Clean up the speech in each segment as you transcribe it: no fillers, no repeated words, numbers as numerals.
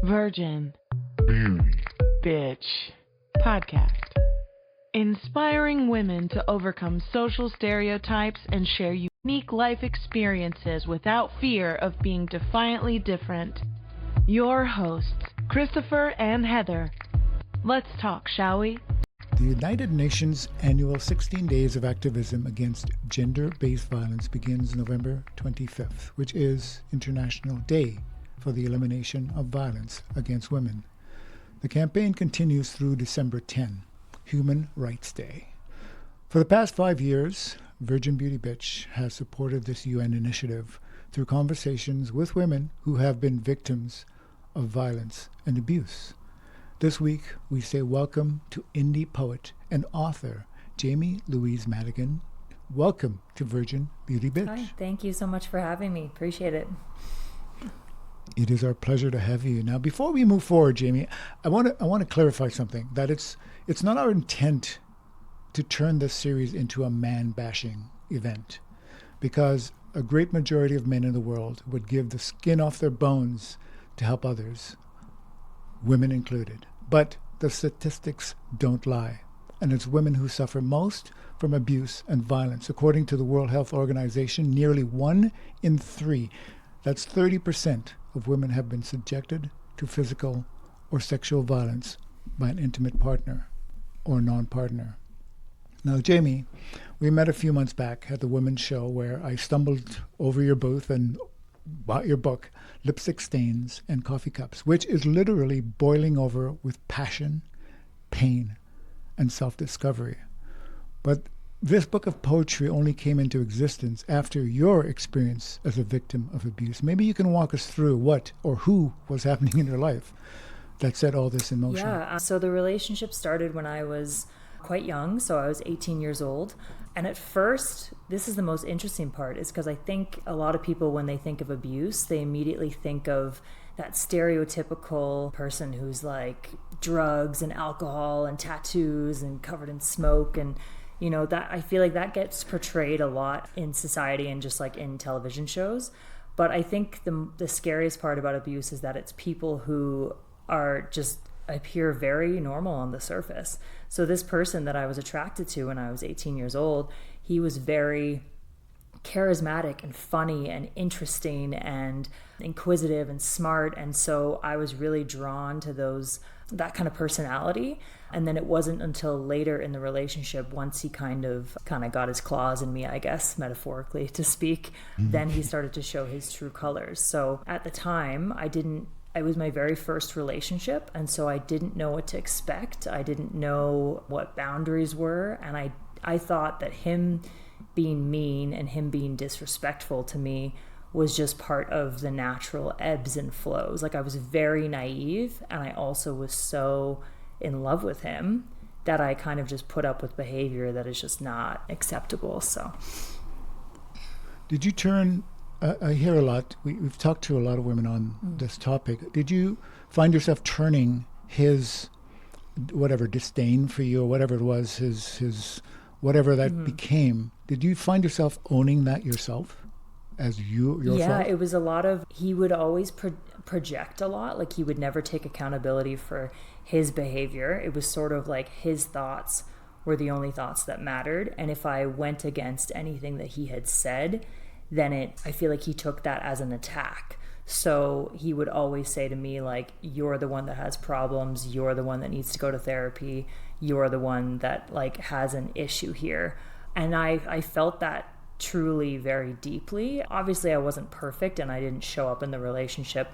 Virgin. Beauty. Bitch. Podcast. Inspiring women to overcome social stereotypes and share unique life experiences without fear of being defiantly different. Your hosts, Christopher and Heather. Let's talk, shall we? The United Nations annual 16 Days of Activism against gender-based violence begins November 25th, which is International Day for the Elimination of Violence Against Women. The campaign continues through December 10, Human Rights Day. For the past 5 years, VIRGIN.BEAUTY.B has supported this UN initiative through conversations with women who have been victims of violence and abuse. This week, we say welcome to indie poet and author Jamie Louise Madigan. Welcome to VIRGIN.BEAUTY.B. Hi, thank you so much for having me. Appreciate it. It is our pleasure to have you. Now, before we move forward, Jamie, I want to clarify something. That it's not our intent to turn this series into a man-bashing event, because a great majority of men in the world would give the skin off their bones to help others, women included. But the statistics don't lie. And it's women who suffer most from abuse and violence. According to the World Health Organization, nearly 1 in 3, that's 30% of women have been subjected to physical or sexual violence by an intimate partner or non-partner. Now, Jamie, we met a few months back at the Women's Show where I stumbled over your booth and bought your book, Lipstick Stains and Coffee Cups, which is literally boiling over with passion, pain, and self-discovery. But this book of poetry only came into existence after your experience as a victim of abuse. Maybe you can walk us through what or who was happening in your life that set all this in motion. Yeah, so the relationship started when I was quite young, so I was 18 years old. And at first, this is the most interesting part, is because I think a lot of people, when they think of abuse, they immediately think of that stereotypical person who's like drugs and alcohol and tattoos and covered in smoke. And, you know, that I feel like that gets portrayed a lot in society and just like in television shows. But I think the scariest part about abuse is that it's people who are just appear very normal on the surface. So this person that I was attracted to when I was 18 years old, he was very charismatic and funny and interesting and inquisitive and smart. And so I was really drawn to that kind of personality. And then it wasn't until later in the relationship, once he kind of got his claws in me, I guess, metaphorically to speak, then he started to show his true colors. So at the time, it was my very first relationship, and so I didn't know what to expect. I didn't know what boundaries were, and I thought that him being mean and him being disrespectful to me was just part of the natural ebbs and flows. Like, I was very naive, and I also was so in love with him that I kind of just put up with behavior that is just not acceptable. So did you turn... I hear a lot, we've talked to a lot of women on this topic. Did you find yourself turning his, whatever, disdain for you or whatever it was, his whatever that became, did you find yourself owning that yourself as yourself? Yeah, it was a lot of, he would always project a lot. Like, he would never take accountability for his behavior. It was sort of like his thoughts were the only thoughts that mattered. And if I went against anything that he had said, then I feel like he took that as an attack. So he would always say to me, like, you're the one that has problems. You're the one that needs to go to therapy. You're the one that, like, has an issue here. And I felt that truly very deeply. Obviously, I wasn't perfect and I didn't show up in the relationship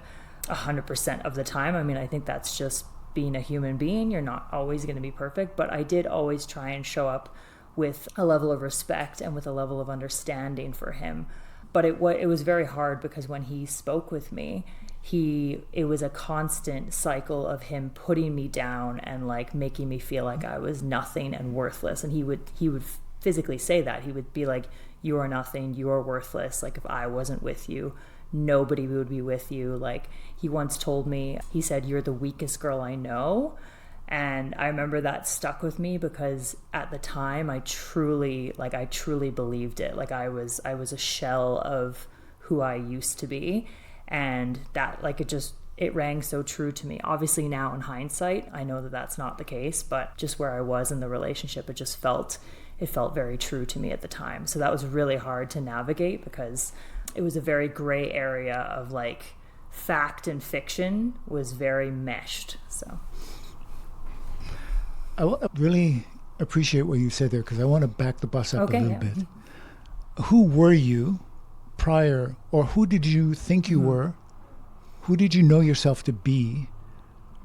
100% of the time. I mean, I think that's just being a human being. You're not always going to be perfect. But I did always try and show up with a level of respect and with a level of understanding for him. But it was very hard because when he spoke with me, it was a constant cycle of him putting me down and like making me feel like I was nothing and worthless. And he would physically say that. He would be like, you are nothing, you are worthless. Like, if I wasn't with you, nobody would be with you. Like, he once told me, he said, you're the weakest girl I know. And I remember that stuck with me because at the time I truly believed it. Like, I was a shell of who I used to be. And that, like, it just it rang so true to me. Obviously now in hindsight, I know that that's not the case, but just where I was in the relationship, it felt very true to me at the time. So that was really hard to navigate because it was a very gray area of like fact and fiction was very meshed. So I really appreciate what you said there because I want to back the bus up a little bit. Who were you prior, or who did you think you were? Who did you know yourself to be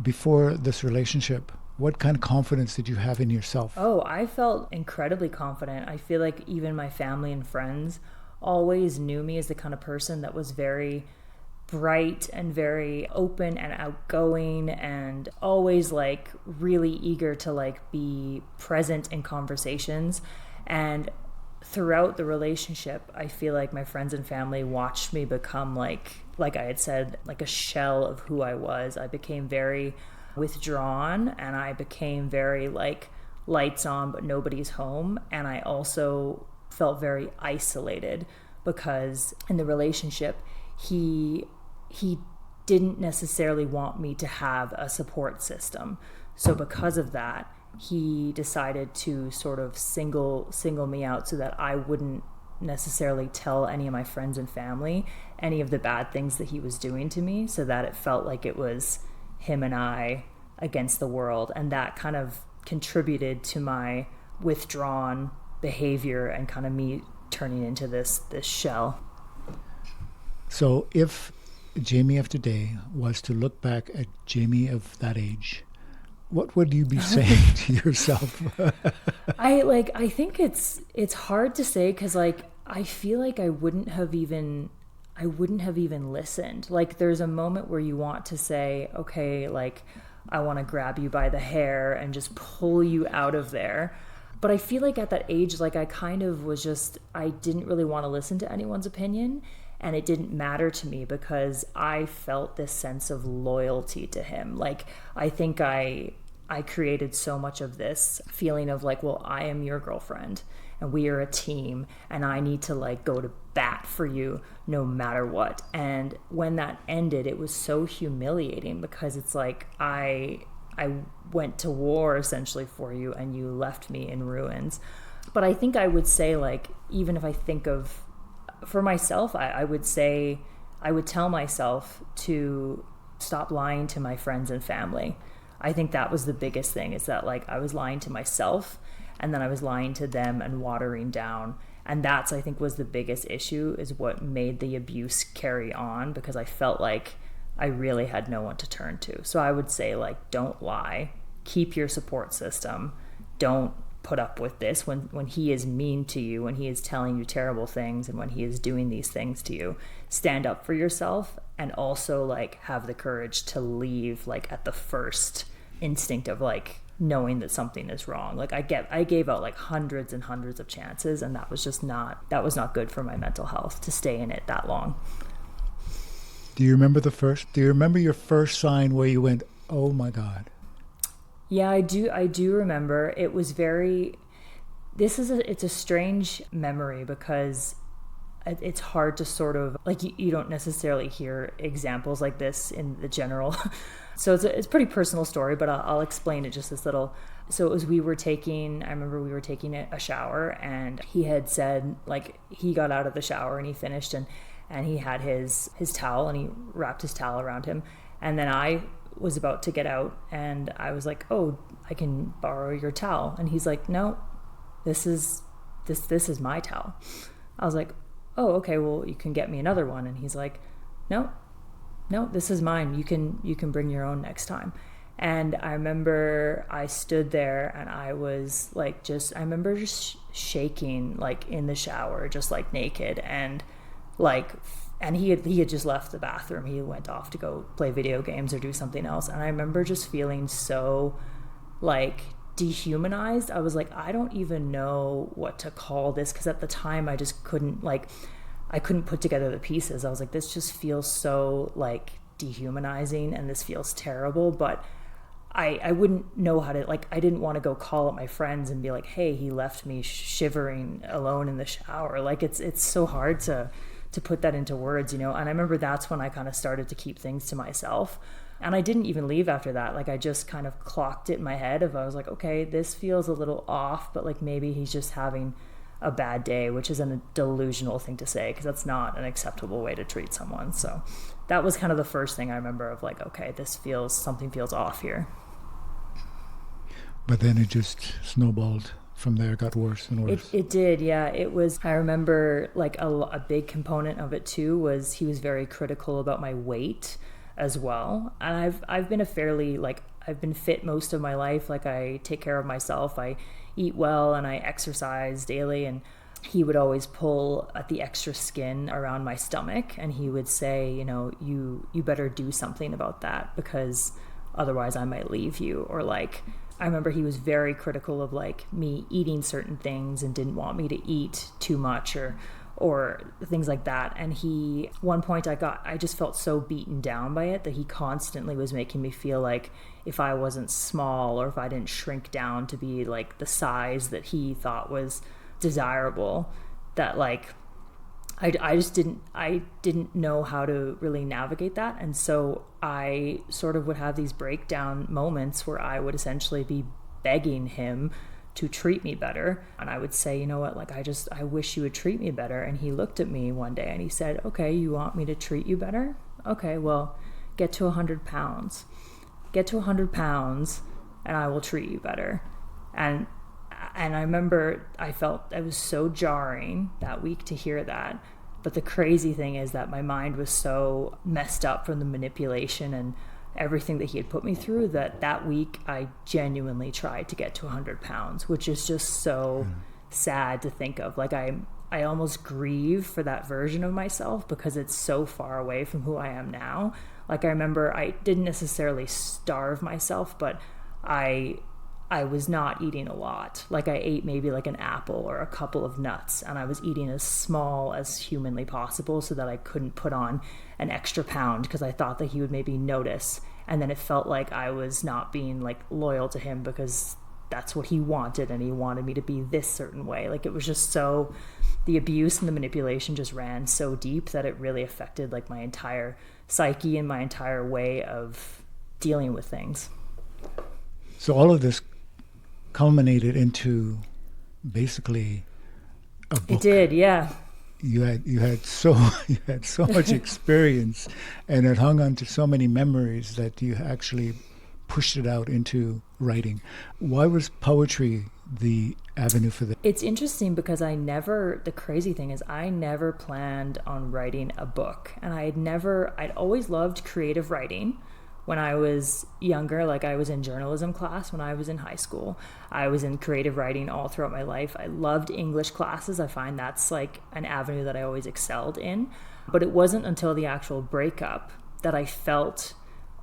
before this relationship? What kind of confidence did you have in yourself? Oh, I felt incredibly confident. I feel like even my family and friends always knew me as the kind of person that was very bright and very open and outgoing and always like really eager to like be present in conversations. And throughout the relationship, I feel like my friends and family watched me become like I had said, like a shell of who I was. I became very withdrawn and I became very like lights on but nobody's home. And I also felt very isolated because in the relationship, he didn't necessarily want me to have a support system. So because of that, he decided to sort of single me out so that I wouldn't necessarily tell any of my friends and family any of the bad things that he was doing to me, so that it felt like it was him and I against the world. And that kind of contributed to my withdrawn behavior and kind of me turning into this shell. So if Jamie of today was to look back at Jamie of that age, what would you be saying to yourself? I think it's hard to say because like I feel like I wouldn't have even listened. Like there's a moment where you want to say, okay, like I want to grab you by the hair and just pull you out of there. But I feel like at that age, like I kind of was just, I didn't really want to listen to anyone's opinion. And it didn't matter to me because I felt this sense of loyalty to him. Like, I think I created so much of this feeling of like, well, I am your girlfriend and we are a team and I need to like go to bat for you no matter what. And when that ended, it was so humiliating because it's like, I went to war essentially for you and you left me in ruins. But I think I would say like, even if I think of, for myself, I would say, I would tell myself to stop lying to my friends and family. I think that was the biggest thing, is that like I was lying to myself and then I was lying to them and watering down. And that's, I think, was the biggest issue, is what made the abuse carry on, because I felt like I really had no one to turn to. So I would say like, don't lie, keep your support system, don't put up with this when he is mean to you, when he is telling you terrible things, and when he is doing these things to you. Stand up for yourself, and also like have the courage to leave like at the first instinct of like knowing that something is wrong. Like I gave out like hundreds and hundreds of chances, and that was not good for my mental health to stay in it that long. Do you remember your first sign where you went, oh my God? Yeah, I do remember. It was it's a strange memory because it's hard to sort of, like, you don't necessarily hear examples like this in the general. So it's a pretty personal story, but I'll explain it just this little. So it was, I remember we were taking a shower, and he had said, like, he got out of the shower and he finished and he had his towel, and he wrapped his towel around him. And then I was about to get out, and I was like, oh, I can borrow your towel. And he's like, no, this is my towel. I was like, oh, okay, well, you can get me another one. And he's like, no, this is mine. You can bring your own next time. And I remember I stood there, and I was like, I remember just shaking, like in the shower, just like naked, and like, and he had just left the bathroom. He went off to go play video games or do something else. And I remember just feeling so like dehumanized. I was like, I don't even know what to call this, because at the time I just couldn't put together the pieces. I was like, this just feels so like dehumanizing, and this feels terrible. But I wouldn't know how to, like, I didn't want to go call up my friends and be like, hey, he left me shivering alone in the shower. Like, it's so hard to to put that into words, and I remember that's when I kind of started to keep things to myself. And I didn't even leave after that. Like, I just kind of clocked it in my head I was like, okay, this feels a little off, but like maybe he's just having a bad day, which isn't a delusional thing to say, because that's not an acceptable way to treat someone. So that was kind of the first thing I remember of like, okay, something feels off here. But then it just snowballed from there, got worse and worse. It did, yeah. I remember like a big component of it too was he was very critical about my weight as well. And I've been I've been fit most of my life. Like, I take care of myself. I eat well and I exercise daily. And he would always pull at the extra skin around my stomach, and he would say, you better do something about that, because otherwise I might leave you. Or like, I remember he was very critical of like me eating certain things and didn't want me to eat too much or things like that. And one point I just felt so beaten down by it that he constantly was making me feel like if I wasn't small, or if I didn't shrink down to be like the size that he thought was desirable, that like I didn't know how to really navigate that. And so I sort of would have these breakdown moments where I would essentially be begging him to treat me better. And I would say, you know what, like, I wish you would treat me better. And he looked at me one day and he said, okay, you want me to treat you better? Okay, well, get to 100 pounds. Get to 100 pounds and I will treat you better. And I remember it was so jarring that week to hear that. But the crazy thing is that my mind was so messed up from the manipulation and everything that he had put me through that week I genuinely tried to get to 100 pounds, which is just so sad to think of. Like, I almost grieve for that version of myself because it's so far away from who I am now. Like, I remember I didn't necessarily starve myself, but I was not eating a lot. Like, I ate maybe like an apple or a couple of nuts, and I was eating as small as humanly possible so that I couldn't put on an extra pound, because I thought that he would maybe notice. And then it felt like I was not being like loyal to him because that's what he wanted, and he wanted me to be this certain way. Like, it was just the abuse and the manipulation just ran so deep that it really affected like my entire psyche and my entire way of dealing with things. So all of this culminated into basically a book. It did, yeah. You had so much experience, and it hung on to so many memories that you actually pushed it out into writing. Why was poetry the avenue for that? It's interesting because the crazy thing is I never planned on writing a book, and I'd always loved creative writing. When I was younger, like, I was in journalism class when I was in high school. I was in creative writing all throughout my life. I loved English classes. I find that's like an avenue that I always excelled in. But it wasn't until the actual breakup that I felt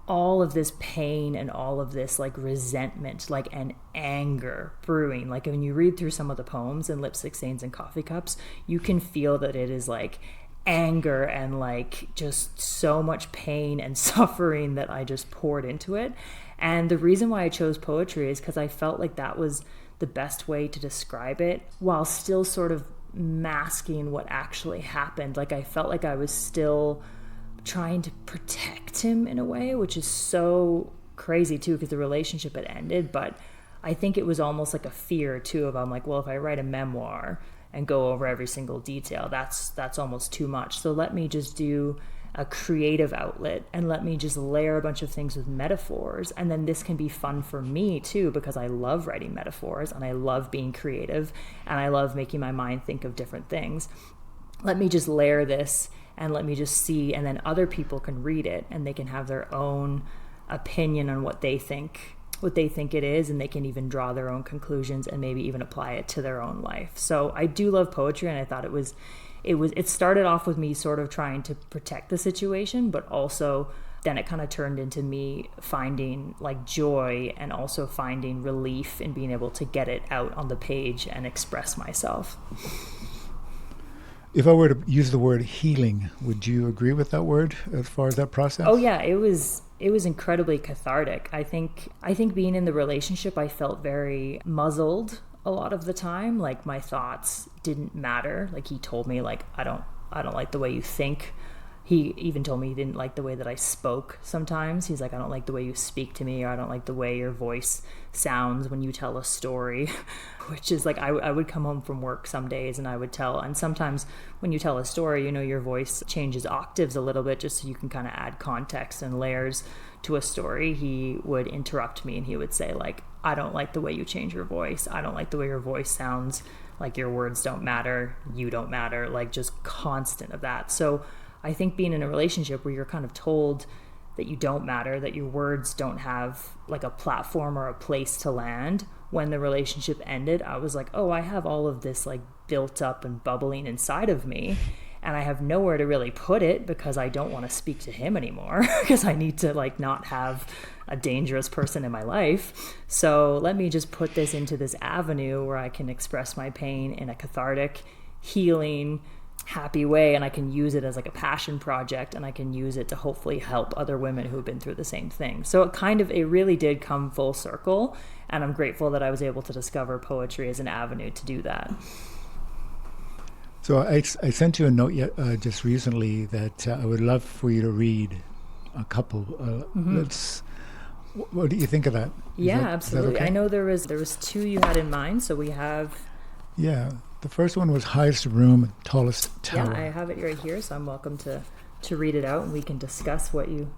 all of this pain and all of this like resentment, like an anger brewing. Like, when you read through some of the poems in Lipstick Stains and Coffee Cups, you can feel that it is like anger and like just so much pain and suffering that I just poured into it. And the reason why I chose poetry is because I felt like that was the best way to describe it while still sort of masking what actually happened. Like, I felt like I was still trying to protect him in a way, which is so crazy too, because the relationship had ended. But I think it was almost like a fear too of, I'm like, well, if I write a memoir and go over every single detail, that's almost too much. So let me just do a creative outlet, and let me just layer a bunch of things with metaphors. And then this can be fun for me too, because I love writing metaphors and I love being creative and I love making my mind think of different things. Let me just layer this and let me just see, and then other people can read it and they can have their own opinion on what they think it is, and they can even draw their own conclusions and maybe even apply it to their own life. So I do love poetry, and I thought it started off with me sort of trying to protect the situation, but also then it kind of turned into me finding like joy and also finding relief in being able to get it out on the page and express myself. If I were to use the word healing, would you agree with that word as far as that process? Oh yeah, it was incredibly cathartic. I think being in the relationship, I felt very muzzled a lot of the time. Like, my thoughts didn't matter. Like, he told me, like, I don't I don't like the way you think. He even told me he didn't like the way that I spoke sometimes. He's like, I don't like the way you speak to me, or I don't like the way your voice sounds when you tell a story, which is like, I would come home from work some days and I would tell, and sometimes when you tell a story, you know, your voice changes octaves a little bit just so you can kind of add context and layers to a story. He would interrupt me and he would say like, I don't like the way you change your voice. I don't like the way your voice sounds. Like your words don't matter. You don't matter. Like just constant of that. So I think being in a relationship where you're kind of told that you don't matter, that your words don't have like a platform or a place to land. When the relationship ended, I was like, oh, I have all of this like built up and bubbling inside of me, and I have nowhere to really put it because I don't want to speak to him anymore because I need to like not have a dangerous person in my life. So let me just put this into this avenue where I can express my pain in a cathartic, healing, happy way, and I can use it as like a passion project, and I can use it to hopefully help other women who've been through the same thing. So it really did come full circle, and I'm grateful that I was able to discover poetry as an avenue to do that. So I sent you a note just recently that I would love for you to read a couple. What do you think of that? Absolutely. Okay? I know there was two you had in mind, so we have. Yeah. The first one was highest room, tallest tower. Yeah, I have it right here, so I'm welcome to read it out, and we can discuss what you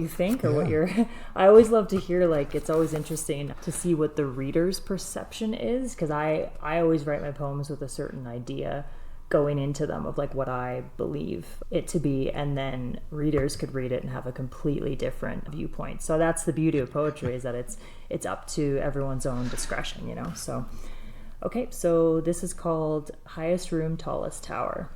think or what you're. I always love to hear, like, it's always interesting to see what the reader's perception is, because I always write my poems with a certain idea going into them of like what I believe it to be, and then readers could read it and have a completely different viewpoint. So that's the beauty of poetry, is that it's up to everyone's own discretion, you know. So okay, so this is called Highest Room, Tallest Tower.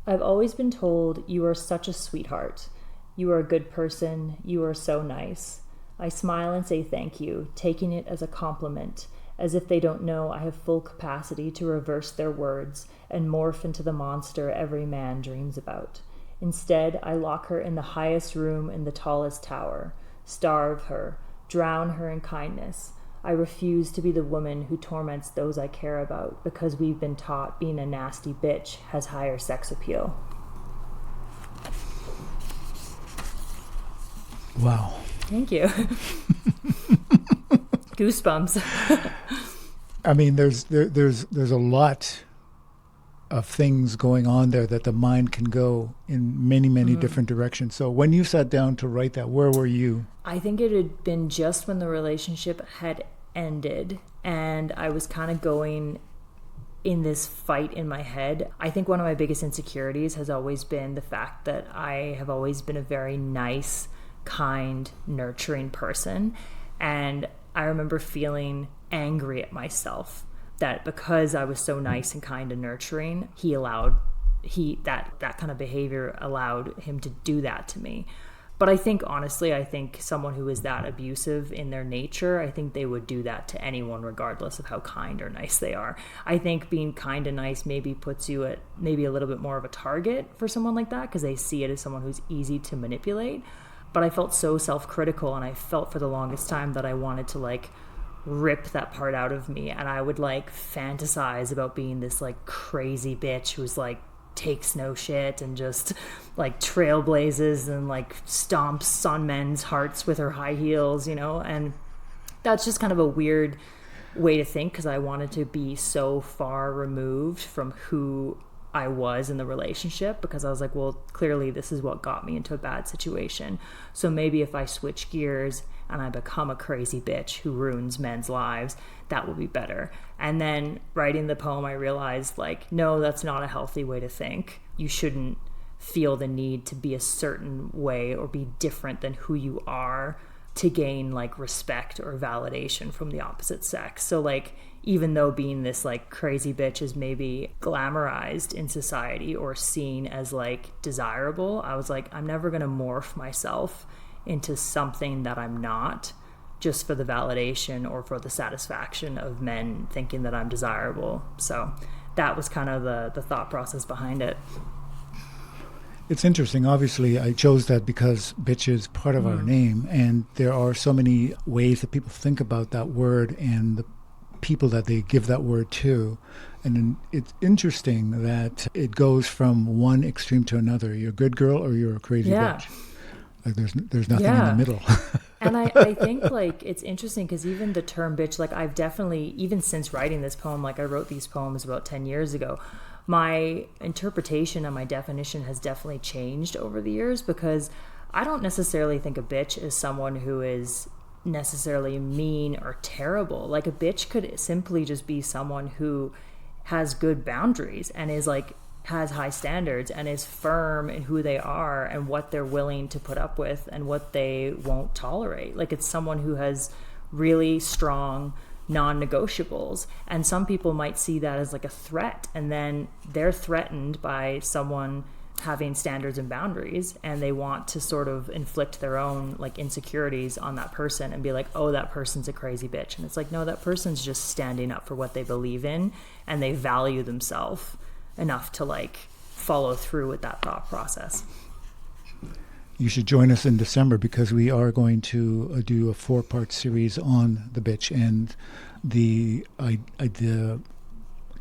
I've always been told you are such a sweetheart. You are a good person. You are so nice. I smile and say thank you, taking it as a compliment, as if they don't know I have full capacity to reverse their words and morph into the monster every man dreams about. Instead, I lock her in the highest room in the tallest tower, starve her, drown her in kindness. I refuse to be the woman who torments those I care about because we've been taught being a nasty bitch has higher sex appeal. Wow. Thank you. Goosebumps. I mean, there's a lot of things going on there that the mind can go in many different directions. So when you sat down to write that, where were you? I think it had been just when the relationship had ended, and I was kind of going in this fight in my head. I think one of my biggest insecurities has always been the fact that I have always been a very nice, kind, nurturing person. And I remember feeling angry at myself that because I was so nice and kind and nurturing, that kind of behavior allowed him to do that to me. But I think, honestly, someone who is that abusive in their nature, I think they would do that to anyone regardless of how kind or nice they are. I think being kind and nice maybe puts you at maybe a little bit more of a target for someone like that, because they see it as someone who's easy to manipulate. But I felt so self-critical, and I felt for the longest time that I wanted to like rip that part out of me, and I would like fantasize about being this like crazy bitch who's like takes no shit and just like trailblazes and like stomps on men's hearts with her high heels, you know. And that's just kind of a weird way to think, because I wanted to be so far removed from who I was in the relationship, because I was like, well, clearly this is what got me into a bad situation. So maybe if I switch gears and I become a crazy bitch who ruins men's lives, that will be better. And then writing the poem, I realized like, no, that's not a healthy way to think. You shouldn't feel the need to be a certain way or be different than who you are to gain like respect or validation from the opposite sex. So like, even though being this like crazy bitch is maybe glamorized in society or seen as like desirable, I was like, I'm never going to morph myself into something that I'm not, just for the validation or for the satisfaction of men thinking that I'm desirable. So that was kind of the thought process behind it. It's interesting. Obviously, I chose that because bitch is part of our name, and there are so many ways that people think about that word and the people that they give that word to. And it's interesting that it goes from one extreme to another. You're a good girl or you're a crazy bitch. Like there's nothing in the middle. And I think like it's interesting because even the term bitch, like I've definitely, even since writing this poem, like I wrote these poems about 10 years ago, my interpretation and my definition has definitely changed over the years, because I don't necessarily think a bitch is someone who is necessarily mean or terrible. Like a bitch could simply just be someone who has good boundaries and is like, has high standards and is firm in who they are and what they're willing to put up with and what they won't tolerate. Like it's someone who has really strong non-negotiables, and some people might see that as like a threat, and then they're threatened by someone having standards and boundaries, and they want to sort of inflict their own like insecurities on that person and be like, oh, that person's a crazy bitch. And it's like, no, that person's just standing up for what they believe in, and they value themselves enough to like follow through with that thought process. You should join us in December, because we are going to do a 4-part series on the bitch, and the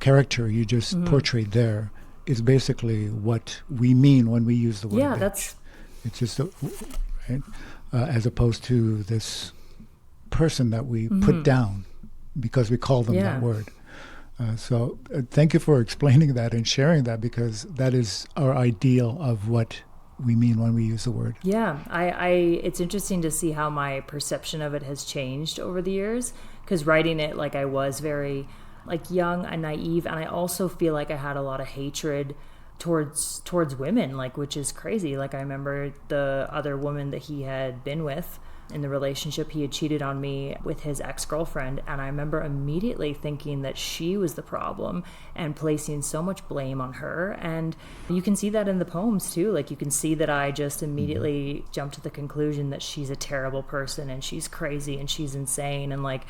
character you just portrayed there is basically what we mean when we use the word bitch. It's just right? As opposed to this person that we put down because we call them that word. So thank you for explaining that and sharing that, because that is our ideal of what we mean when we use the word. Yeah, it's interesting to see how my perception of it has changed over the years, because writing it, like I was very like young and naive, and I also feel like I had a lot of hatred towards women, like, which is crazy. Like I remember the other woman that he had been with in the relationship, he had cheated on me with his ex-girlfriend, and I remember immediately thinking that she was the problem and placing so much blame on her. And you can see that in the poems too. Like you can see that I just immediately jumped to the conclusion that she's a terrible person and she's crazy and she's insane, and like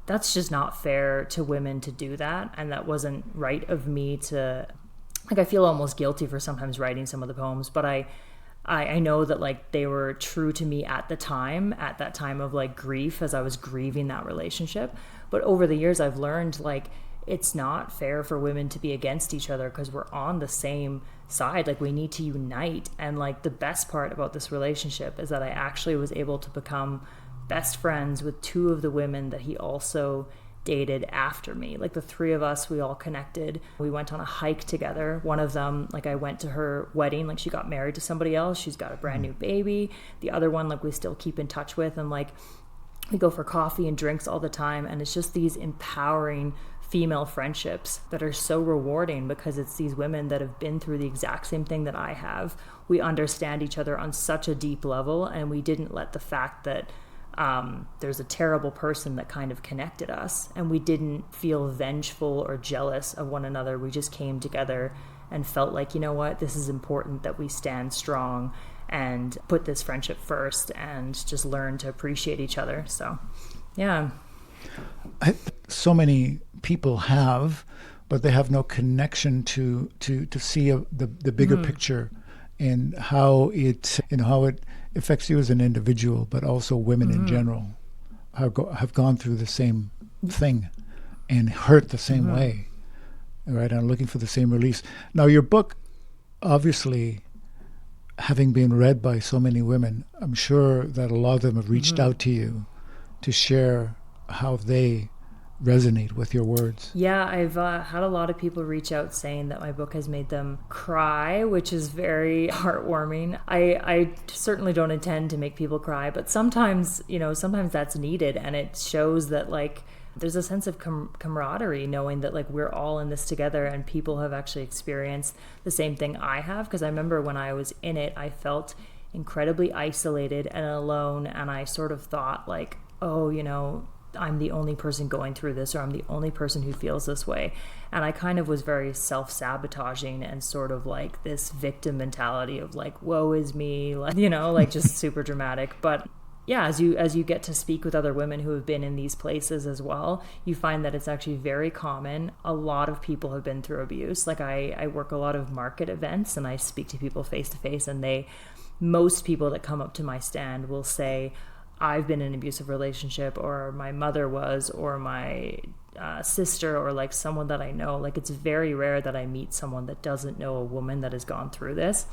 that's just not fair to women to do that, and that wasn't right of me to, like, I feel almost guilty for sometimes writing some of the poems, but I know that like they were true to me at that time of like grief, as I was grieving that relationship. But over the years I've learned like it's not fair for women to be against each other, because we're on the same side. Like we need to unite. And like the best part about this relationship is that I actually was able to become best friends with 2 of the women that he also dated after me. Like the 3 of us, we all connected. We went on a hike together. One of them, like I went to her wedding, like she got married to somebody else. She's got a brand new baby. The other one, like we still keep in touch with, and like we go for coffee and drinks all the time. And it's just these empowering female friendships that are so rewarding, because it's these women that have been through the exact same thing that I have. We understand each other on such a deep level, and we didn't let the fact that there's a terrible person that kind of connected us, and we didn't feel vengeful or jealous of one another. We just came together and felt like, you know what, this is important that we stand strong and put this friendship first and just learn to appreciate each other. So yeah, so many people have, but they have no connection to see the bigger picture, and how it affects you as an individual, but also women in general have gone through the same thing and hurt the same way, right? And looking for the same release. Now, your book, obviously, having been read by so many women, I'm sure that a lot of them have reached out to you to share how they resonate with your words. Yeah, I've had a lot of people reach out saying that my book has made them cry, which is very heartwarming. I certainly don't intend to make people cry, but sometimes that's needed, and it shows that like there's a sense of camaraderie, knowing that like we're all in this together, and people have actually experienced the same thing I have. Because I remember when I was in it, I felt incredibly isolated and alone, and I sort of thought like, oh, I'm the only person going through this, or I'm the only person who feels this way. And I kind of was very self-sabotaging and sort of like this victim mentality of like, woe is me, like, like just super dramatic. But yeah, as you get to speak with other women who have been in these places as well, you find that it's actually very common. A lot of people have been through abuse. Like I work a lot of market events, and I speak to people face to face, and most people that come up to my stand will say, I've been in an abusive relationship, or my mother was, or my sister, or like someone that I know. Like, it's very rare that I meet someone that doesn't know a woman that has gone through this.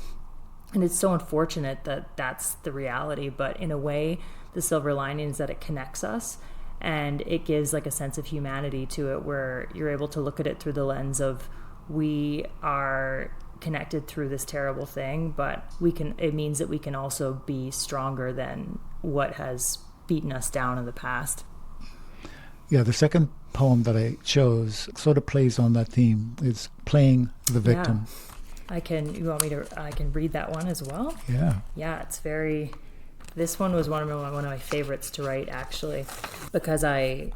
And it's so unfortunate that that's the reality. But in a way, the silver lining is that it connects us, and it gives like a sense of humanity to it, where you're able to look at it through the lens of, we are connected through this terrible thing, but it means that we can also be stronger than what has beaten us down in the past. Yeah, the second poem that I chose sort of plays on that theme. It's Playing the Victim. Yeah. I can read that one as well? Yeah, it's very, this one was one of my favorites to write, actually, because I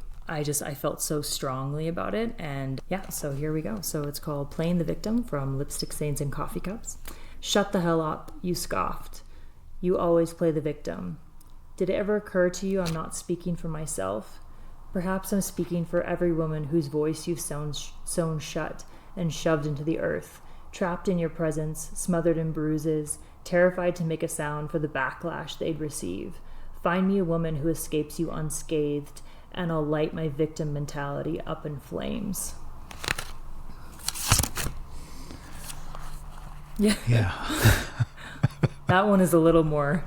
felt so strongly about it. And yeah, so here we go. So it's called Playing the Victim, from Lipstick Stains and Coffee Cups. Shut the hell up, you scoffed. You always play the victim. Did it ever occur to you I'm not speaking for myself? Perhaps I'm speaking for every woman whose voice you've sewn shut and shoved into the earth, trapped in your presence, smothered in bruises, terrified to make a sound for the backlash they'd receive. Find me a woman who escapes you unscathed, and I'll light my victim mentality up in flames. Yeah. That one is a little more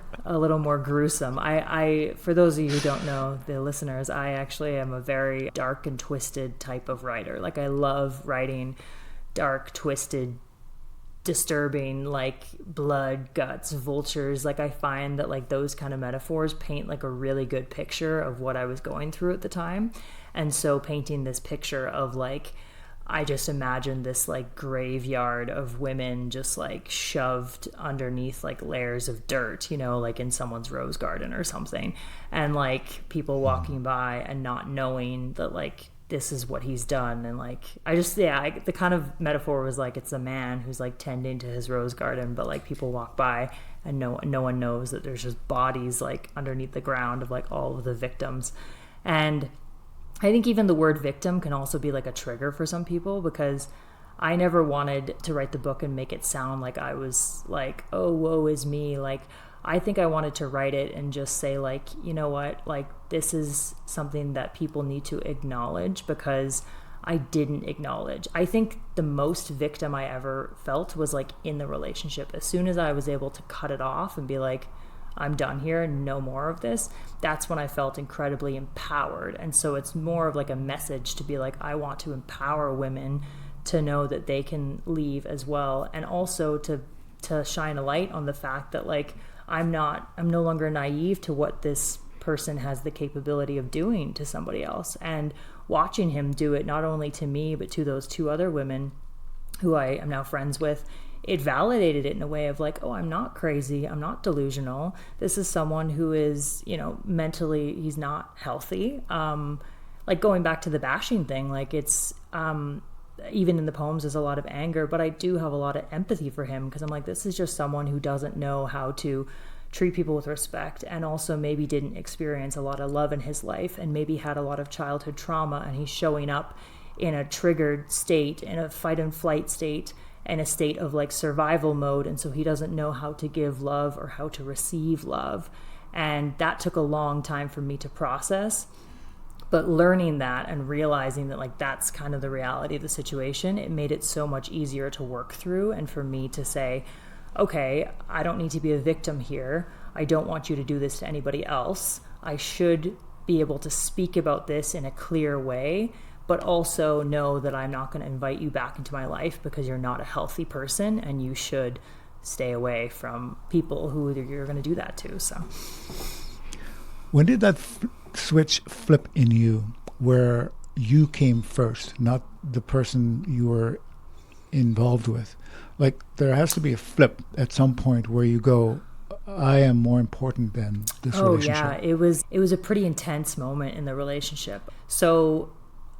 gruesome. I for those of you who don't know, the listeners, I actually am a very dark and twisted type of writer. Like, I love writing dark, twisted, disturbing, like blood, guts, vultures. Like, I find that like those kind of metaphors paint like a really good picture of what I was going through at the time. And so painting this picture of like, I just imagined this like graveyard of women just like shoved underneath like layers of dirt, like in someone's rose garden or something. And like people walking by and not knowing that like this is what he's done. And like, the kind of metaphor was like, it's a man who's like tending to his rose garden, but like people walk by and no one knows that there's just bodies like underneath the ground of like all of the victims. And I think even the word victim can also be like a trigger for some people, because I never wanted to write the book and make it sound like I was like, oh, woe is me. Like, I think I wanted to write it and just say like, you know what, like this is something that people need to acknowledge, because I didn't acknowledge. I think the most victim I ever felt was like in the relationship. As soon as I was able to cut it off and be like, I'm done here, no more of this, that's when I felt incredibly empowered. And so it's more of like a message to be like, I want to empower women to know that they can leave as well, and also to shine a light on the fact that like I'm no longer naive to what this person has the capability of doing to somebody else. And watching him do it not only to me but to those two other women who I am now friends with, it validated it in a way of like, oh, I'm not crazy, I'm not delusional. This is someone who is, mentally, he's not healthy. Like going back to the bashing thing, like it's even in the poems there's a lot of anger, but I do have a lot of empathy for him, because I'm like, this is just someone who doesn't know how to treat people with respect, and also maybe didn't experience a lot of love in his life, and maybe had a lot of childhood trauma, and he's showing up in a triggered state, in a fight and flight state, in a state of like survival mode, and so he doesn't know how to give love or how to receive love. And that took a long time for me to process. But learning that and realizing that like that's kind of the reality of the situation, it made it so much easier to work through, and for me to say, okay, I don't need to be a victim here. I don't want you to do this to anybody else. I should be able to speak about this in a clear way, but also know that I'm not going to invite you back into my life because you're not a healthy person, and you should stay away from people who you're going to do that to. So when did that switch flip in you, where you came first, not the person you were involved with? Like, there has to be a flip at some point where you go, I am more important than this relationship. Oh yeah, it was a pretty intense moment in the relationship. So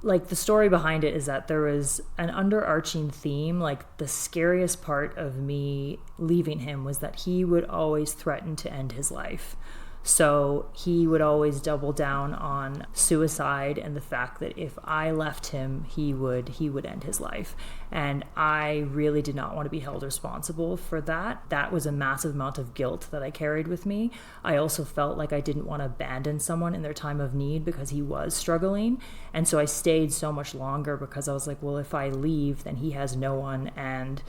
like the story behind it is that there was an underarching theme. Like the scariest part of me leaving him was that he would always threaten to end his life. So he would always double down on suicide and the fact that if I left him, he would end his life. And I really did not want to be held responsible for that. That was a massive amount of guilt that I carried with me. I also felt like I didn't want to abandon someone in their time of need because he was struggling. And so I stayed so much longer because I was like, well, if I leave, then he has no one, and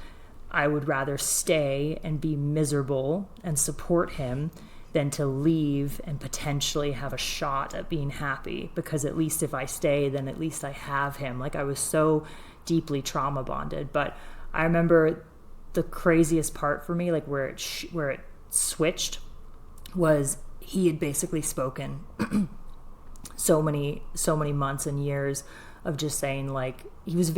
I would rather stay and be miserable and support him than to leave and potentially have a shot at being happy, because at least if I stay, then at least I have him. Like, I was so deeply trauma bonded. But I remember the craziest part for me, like where it switched, was he had basically spoken so many months and years of just saying, like, he was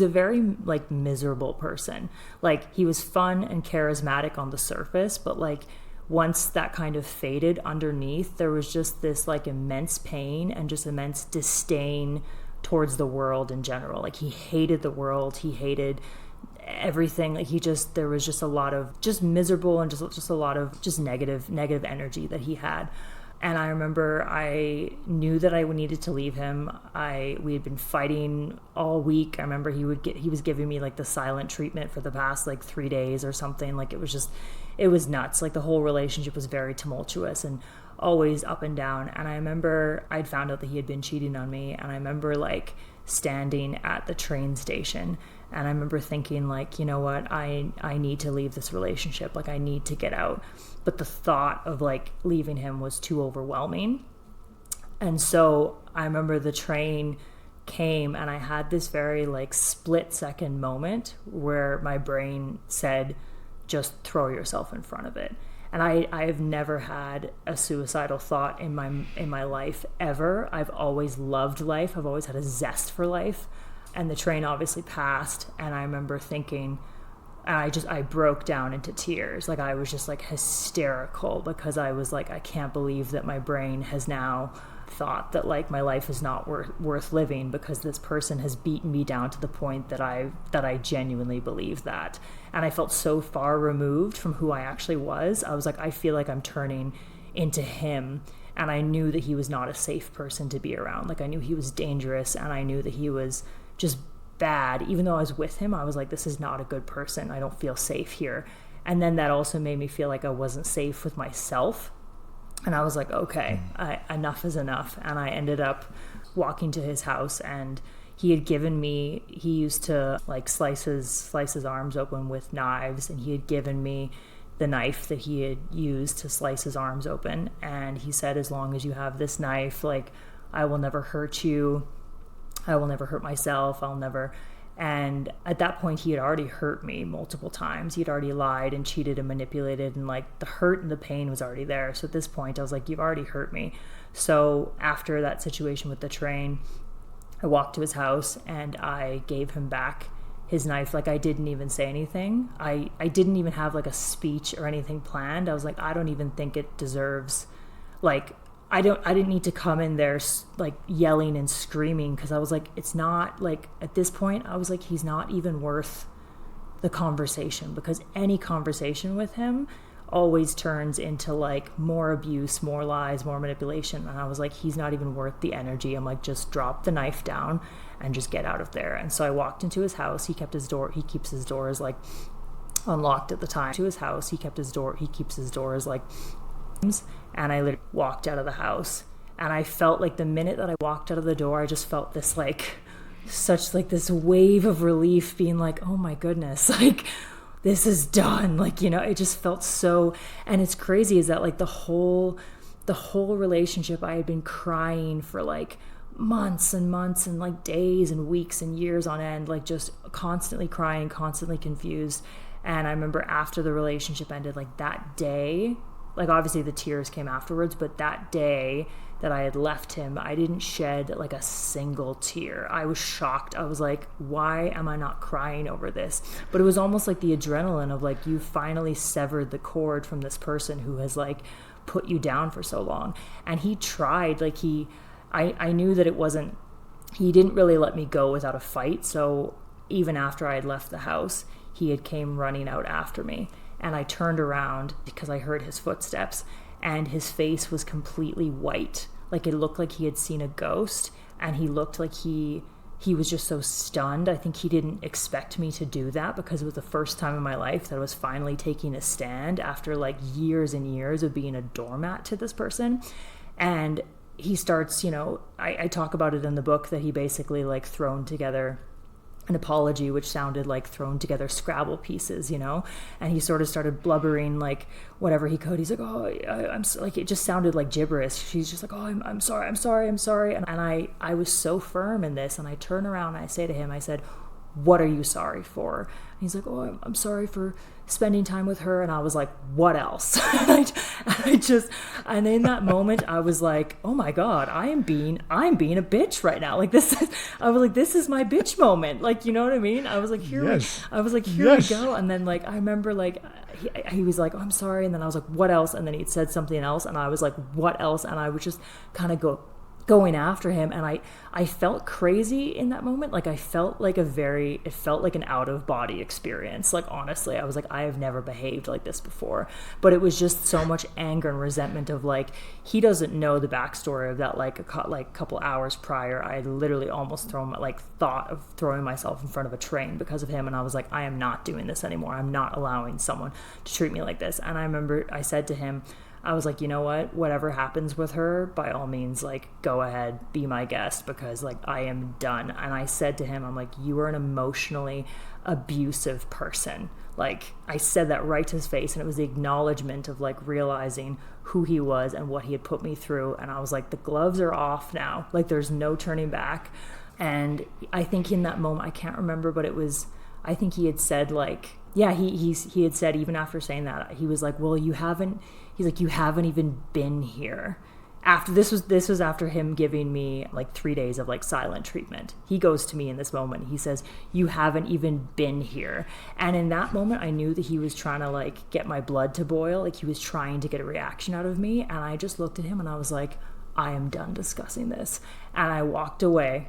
a very like miserable person. Like, he was fun and charismatic on the surface, but like once that kind of faded underneath, there was just this like immense pain and just immense disdain towards the world in general. Like, he hated the world, he hated everything. Like, there was just a lot of just miserable and just a lot of just negative energy that he had. And I remember I knew that I needed to leave him. We had been fighting all week. I remember he was giving me like the silent treatment for the past like 3 days or something. Like, it was nuts. Like, the whole relationship was very tumultuous and always up and down. And I remember I'd found out that he had been cheating on me. And I remember like standing at the train station, and I remember thinking, like, you know what, I need to leave this relationship. Like, I need to get out. But the thought of like leaving him was too overwhelming. And so I remember the train came, and I had this very like split second moment where my brain said, just throw yourself in front of it. And I've never had a suicidal thought in my life ever. I've always loved life. I've always had a zest for life. And the train obviously passed, and I remember thinking, I broke down into tears. Like, I was just like hysterical, because I was like, I can't believe that my brain has now thought that like my life is not worth living because this person has beaten me down to the point that I genuinely believe that. And I felt so far removed from who I actually was. I was like, I feel like I'm turning into him. And I knew that he was not a safe person to be around. Like, I knew he was dangerous, and I knew that he was just bad. Even though I was with him, I was like, this is not a good person. I don't feel safe here. And then that also made me feel like I wasn't safe with myself. And I was like, okay, enough is enough. And I ended up walking to his house, and he used to like slice his arms open with knives, and he had given me the knife that he had used to slice his arms open. And he said, as long as you have this knife, like, I will never hurt you. I will never hurt myself. And at that point, he had already hurt me multiple times. He'd already lied and cheated and manipulated, and like the hurt and the pain was already there. So at this point, I was like, you've already hurt me. So after that situation with the train, I walked to his house and I gave him back his knife. Like, I didn't even say anything. I didn't even have like a speech or anything planned. I was like, I don't even think it deserves, like, I didn't need to come in there like yelling and screaming, because I was like, it's not like, at this point I was like, he's not even worth the conversation, because any conversation with him always turns into like more abuse, more lies, more manipulation. And I was like, he's not even worth the energy. I'm like, just drop the knife down and just get out of there. And so I walked into his house. He keeps his doors like unlocked at the time. To his house, he keeps his doors like, and I literally walked out of the house. And I felt like the minute that I walked out of the door, I just felt this like such like this wave of relief, being like, oh my goodness, like, this is done. Like, you know, it just felt so. And it's crazy is that like the whole relationship, I had been crying for like months and months and like days and weeks and years on end, like just constantly crying, constantly confused. And I remember after the relationship ended, like that day, like obviously the tears came afterwards, but that day that I had left him, I didn't shed like a single tear. I was shocked. I was like, why am I not crying over this? But it was almost like the adrenaline of like, you finally severed the cord from this person who has like put you down for so long. And he tried, like I knew that he didn't really let me go without a fight. So even after I had left the house, he had came running out after me. And I turned around because I heard his footsteps. and his face was completely white. Like it looked like he had seen a ghost, and he looked like he was just so stunned. I think he didn't expect me to do that, because it was the first time in my life that I was finally taking a stand after like years and years of being a doormat to this person. And he starts, I talk about it in the book, that he basically like thrown together an apology, which sounded like thrown together Scrabble pieces, and he sort of started blubbering like whatever he could. He's like, I'm like, it just sounded like gibberish. She's just like, I'm sorry. And I was so firm in this. And I turn around and I say to him, I said, what are you sorry for? And he's like, I'm sorry for spending time with her. And I was like, what else? And in that moment I was like, oh my God, I'm being a bitch right now. Like this is my bitch moment. Like, you know what I mean? I was like, here we go. And then like, I remember like, he was like, I'm sorry. And then I was like, what else? And then he'd said something else. And I was like, what else? And I would just kind of going after him, and I felt crazy in that moment. Like it felt like an out of body experience. Like honestly, I was like, I have never behaved like this before. But it was just so much anger and resentment of like, he doesn't know the backstory of that. Like a couple hours prior, I literally almost thought of throwing myself in front of a train because of him. And I was like, I am not doing this anymore. I'm not allowing someone to treat me like this. And I remember I said to him, I was like, you know what, whatever happens with her, by all means, like, go ahead, be my guest, because like, I am done. And I said to him, I'm like, you are an emotionally abusive person. Like, I said that right to his face, and it was the acknowledgement of like realizing who he was and what he had put me through. And I was like, the gloves are off now. Like, there's no turning back. And I think in that moment, I can't remember, but I think he had said like, yeah, he had said, even after saying that, he was like, well, you haven't even been here. After this was after him giving me like 3 days of like silent treatment. He goes to me in this moment, he says, you haven't even been here. And in that moment, I knew that he was trying to like get my blood to boil. Like he was trying to get a reaction out of me. And I just looked at him and I was like, I am done discussing this. And I walked away.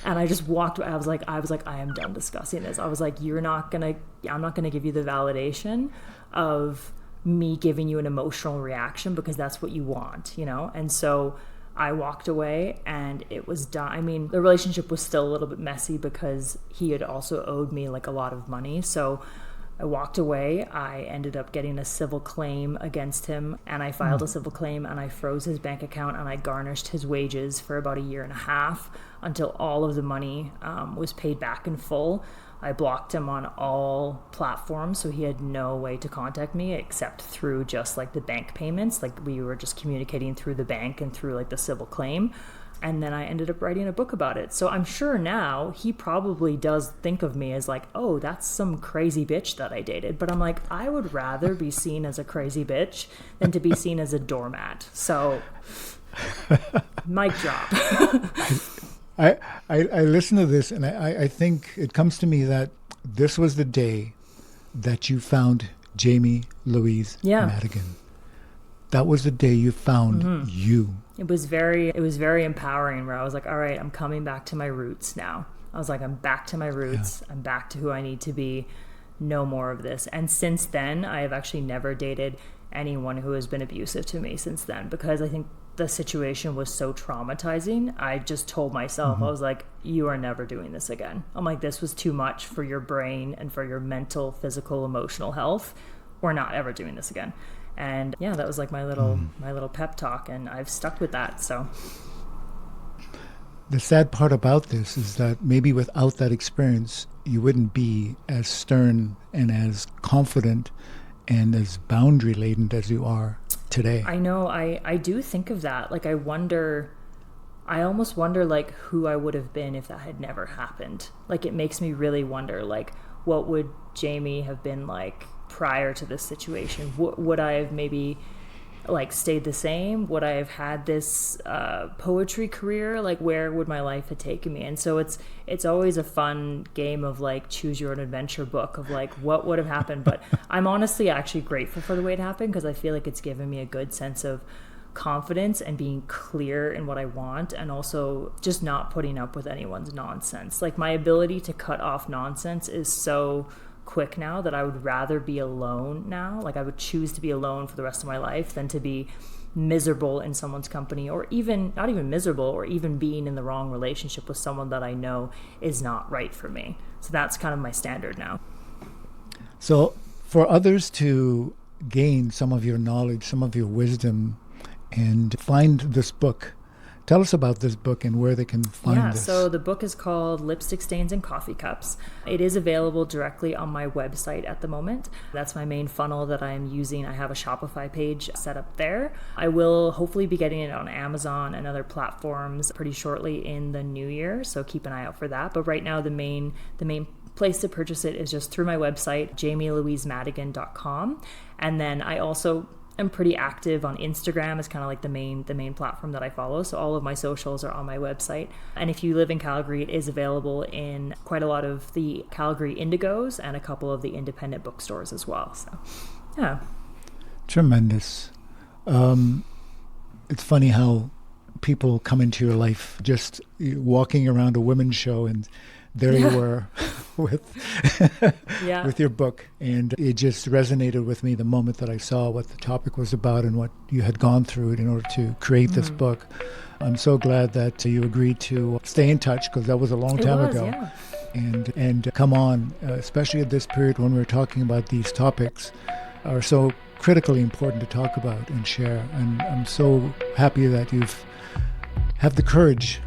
And I just walked away. I was like, I am done discussing this. I was like, I'm not going to give you the validation of me giving you an emotional reaction, because that's what you want, And so I walked away, and it was done. I mean, the relationship was still a little bit messy because he had also owed me like a lot of money. So I walked away. I ended up getting a civil claim against him, and I filed a civil claim, and I froze his bank account, and I garnished his wages for about 1.5 years until all of the money was paid back in full. I blocked him on all platforms, so he had no way to contact me except through just like the bank payments. Like we were just communicating through the bank and through like the civil claim. And then I ended up writing a book about it. So I'm sure now he probably does think of me as like, oh, that's some crazy bitch that I dated. But I'm like, I would rather be seen as a crazy bitch than to be seen as a doormat. So mic drop. I listen to this, and I think it comes to me that this was the day that you found Jamie Louise Madigan. That was the day you found you. It was very empowering, where I was like, all right, I'm coming back to my roots now. I was like, I'm back to my roots. Yeah. I'm back to who I need to be. No more of this. And since then, I have actually never dated anyone who has been abusive to me since then, because I think the situation was so traumatizing. I just told myself, I was like, you are never doing this again. I'm like, this was too much for your brain and for your mental, physical, emotional health. We're not ever doing this again. And yeah, that was like my little pep talk, and I've stuck with that. So the sad part about this is that maybe without that experience, you wouldn't be as stern and as confident and as boundary laden as you are today. I know. I do think of that. Like, I almost wonder like who I would have been if that had never happened. Like, it makes me really wonder, like, what would Jamie have been like prior to this situation? Would I have maybe like stayed the same? Would I have had this poetry career? Like, where would my life have taken me? And so it's always a fun game of like choose your own adventure book of like what would have happened. But I'm honestly actually grateful for the way it happened, because I feel like it's given me a good sense of confidence and being clear in what I want, and also just not putting up with anyone's nonsense. Like, my ability to cut off nonsense is so quick now that I would rather be alone now. Like I would choose to be alone for the rest of my life than to be miserable in someone's company, or even not even miserable, or even being in the wrong relationship with someone that I know is not right for me. So that's kind of my standard now. So for others to gain some of your knowledge, some of your wisdom, and find this book, tell us about this book and where they can find this. So the book is called Lipstick Stains and Coffee Cups. It is available directly on my website at the moment. That's my main funnel that I'm using. I have a Shopify page set up there. I will hopefully be getting it on Amazon and other platforms pretty shortly in the new year, so keep an eye out for that. But right now the main place to purchase it is just through my website, JamieLouiseMadigan.com. And then I also I'm pretty active on Instagram. Is kind of like the main platform that I follow. So all of my socials are on my website. And if you live in Calgary, it is available in quite a lot of the Calgary Indigos and a couple of the independent bookstores as well. So, yeah. Tremendous. It's funny how people come into your life just walking around a women's show, and there you were with with your book, and it just resonated with me the moment that I saw what the topic was about and what you had gone through in order to create this book. I'm so glad that you agreed to stay in touch, because that was a long time ago. Yeah. And come on, especially at this period when we're talking about these topics, are so critically important to talk about and share. And I'm so happy that you've have the courage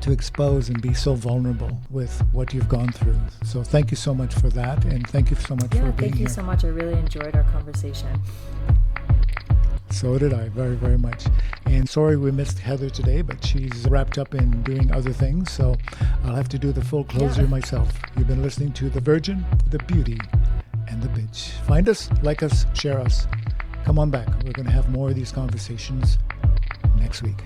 to expose and be so vulnerable with what you've gone through. So thank you so much for that, and thank you so much for being here. Thank you so much. I really enjoyed our conversation. So did I, very, very much. And sorry we missed Heather today, but she's wrapped up in doing other things, so I'll have to do the full closure myself. You've been listening to The Virgin, The Beauty, and The Bitch. Find us, like us, share us. Come on back. We're going to have more of these conversations next week.